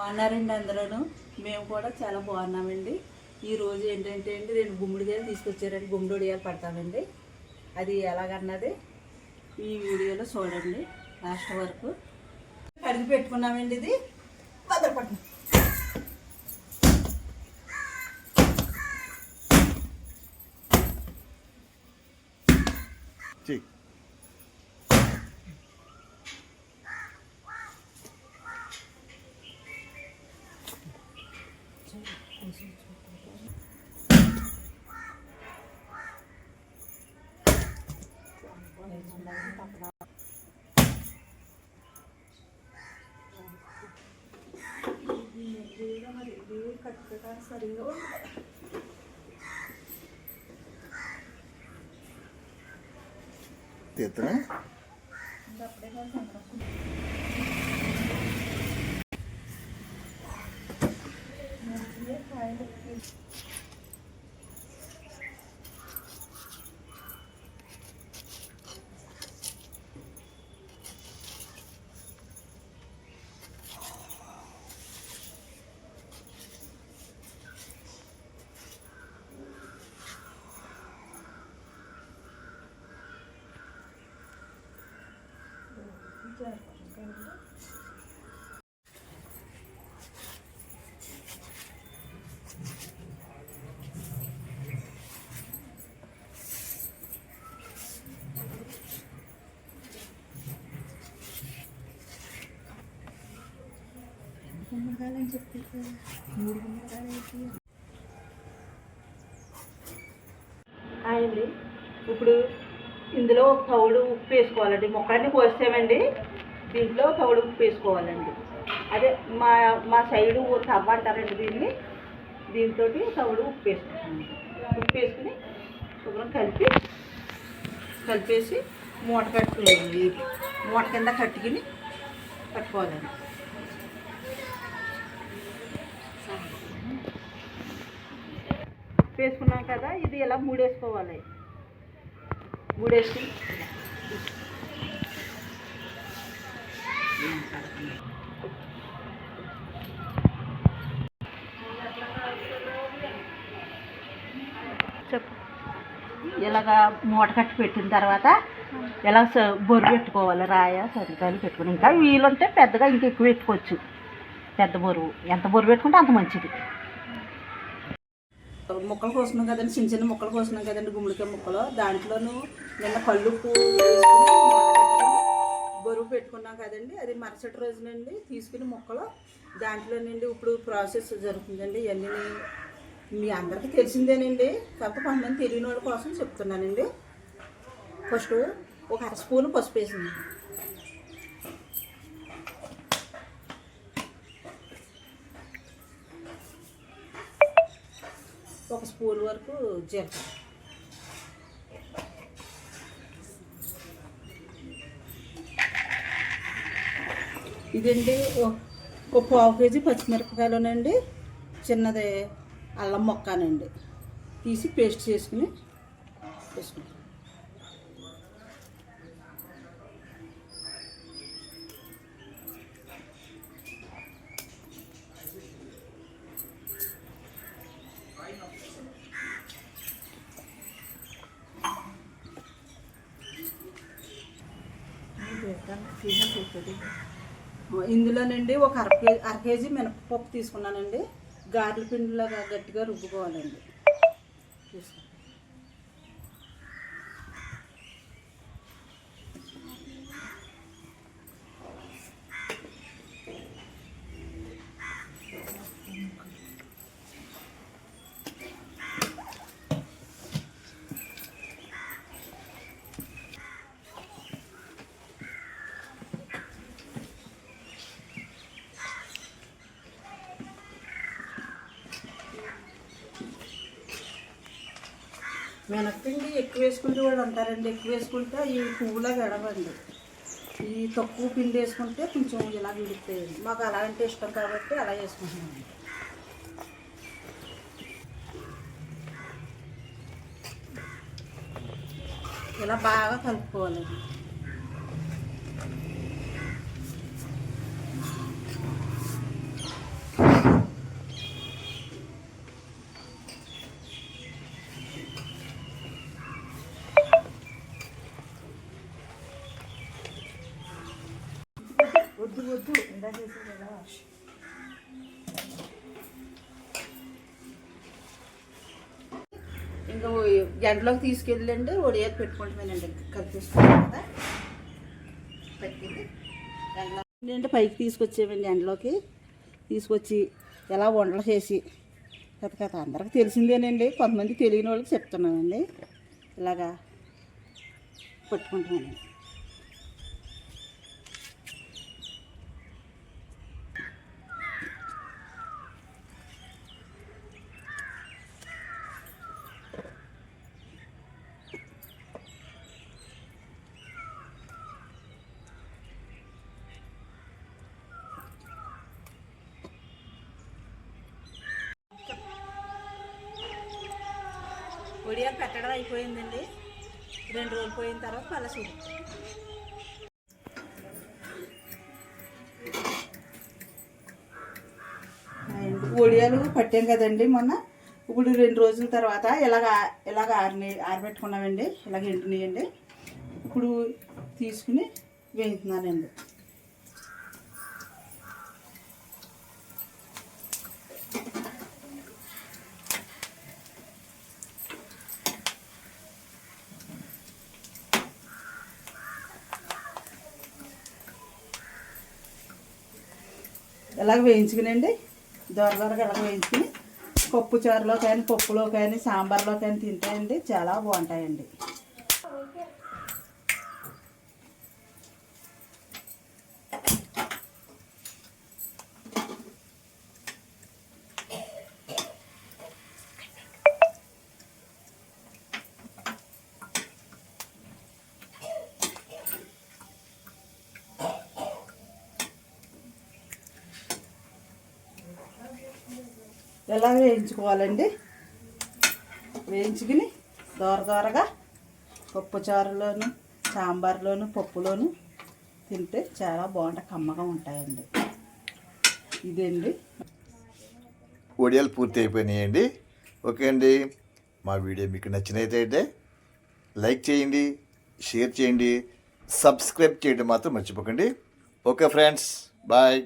బాగున్నారండి అందరూ. మేము కూడా చాలా బాగున్నామండి. ఈరోజు ఏంటంటే అండి 2 గుమ్మడికాయలు తీసుకొచ్చారండి. గుమ్మడి వడియాలు పడతామండి. అది ఎలాగన్నది ఈ వీడియోలో చూడండి లాస్ట్ వరకు. కడిగి పెట్టుకున్నామండి. ఇది భద్రపట్నం సరిగా తీస్తున్నా గుమ్మడికాయలని చెప్పి 3 గుమ్మడికాయలు అండి. ఇప్పుడు ఇందులో తౌడు ఉప్పు వేసుకోవాలండి. మొక్కలన్నీ కోసామండి. దీంట్లో తౌడు ఉప్పు వేసుకోవాలండి. అదే మా సైడు తవ్వ అంటారండి దీన్ని. దీంతో తౌడు ఉప్పు వేసుకుంటామండి. ఉప్పు వేసుకుని శుభ్రం కలిపేసి మూట కట్టుకోవాలి. మూట కింద కట్టుకోవాలండి. వేసుకున్నాం కదా, ఇది ఇలా మూడేసుకోవాలి. మూడేసి చెప్పు. ఇలాగా మూట కట్టి పెట్టిన తర్వాత ఇలా బొర్రు పెట్టుకోవాలి. రాయ సరికాయలు పెట్టుకుని, ఇంకా వీలుంటే పెద్దగా ఇంకా ఎక్కువ పెట్టుకోవచ్చు. పెద్ద బొరువు ఎంత బొరువు పెట్టుకుంటే అంత మంచిది. ముక్కలు కోసుకున్నాం కదండి, చిన్న చిన్న ముక్కలు కోసుకున్నాం కదండి, గుమ్మడికాయ ముక్కలు. దాంట్లోనూ నిన్న కళ్ళుప్పు వేసుకుని బరువు పెట్టుకున్నాం కదండి. అది మరుసటి రోజునండి తీసుకుని ముక్కలు దాంట్లోనండి ఇప్పుడు ప్రాసెస్ జరుగుతుందండి. ఇవన్నీ మీ అందరికీ తెలిసిందేనండి, కాకపోతే కొంతమంది తెలియని వాళ్ళ కోసం చెప్తున్నానండి. ఫస్ట్ ఒక 1/2 స్పూన్ పసుపు వేసింది. ఒక స్పూన్ వరకు జీలకర్ర, ఇదండి ఒక 1/2 కేజీ పచ్చిమిరపకాయలునండి, చిన్నది అల్లం మొక్కనండి తీసి పేస్ట్ చేసుకుని వేసుకుంటాం. ఇందులోనండి ఒక అర కేజీ మినపప్పు తీసుకున్నానండి. గారెల పిండిలాగా గట్టిగా రుబ్బుకోవాలండి. మినప్పిండి ఎక్కువ వేసుకుంటే వాళ్ళు అంటారండి, ఎక్కువ వేసుకుంటే ఈ పువ్వులా గడవండి. ఈ తక్కువ పిండి వేసుకుంటే కొంచెం ఇలా విడుతాయండి. మాకు అలా అంటే ఇష్టం కాబట్టి అలా వేసుకుంటున్నామండి. ఇలా బాగా కలుపుకోవాలండి. ఎండలోకి తీసుకెళ్ళండి ఒడియాలు పెట్టుకుంటామేనండి. కలిపిస్తున్నాం కదా పెట్టింది ఎండలో ఏంటంటే పైకి తీసుకొచ్చేవండి. ఎండలోకి తీసుకొచ్చి ఎలా వంటలు చేసి కథ అందరికి తెలిసిందేనండి, కొంతమంది తెలియని వాళ్ళకి చెప్తున్నానండి. ఇలాగా పట్టుకుంటున్నానండి. ఒడియాలు పెట్టడం అయిపోయిందండి. 2 రోజులు పోయిన తర్వాత మళ్ళీ చూపిస్తాం. ఒడియాలు పట్టాం కదండి మొన్న. ఇప్పుడు 2 రోజుల తర్వాత ఇలాగ ఆరబెట్టుకున్నామండి. ఇలాగ ఎండినాయండి. ఇప్పుడు తీసుకుని వేయించున్నానండి. ఇలాగ వేయించుకునండి, దొరగా ఇలాగ వేయించుకుని పప్పు చారులో కానీ పప్పులో కానీ సాంబార్లో కానీ తింటాయండి, చాలా బాగుంటాయండి. ఎలా వేయించుకోవాలండి. వేయించుకుని దోరగా పప్పు చారులోను సాంబార్లోను పప్పులోను తింటే చాలా బాగుంటాయి, కమ్మగా ఉంటాయండి. ఇదండి ఒడియాలు పూర్తి అయిపోయినాయండి. ఓకే అండి, మా వీడియో మీకు నచ్చినట్లయితే లైక్ చేయండి, షేర్ చేయండి, సబ్స్క్రైబ్ చేయడం మాత్రం మర్చిపోకండి. Okay friends, bye.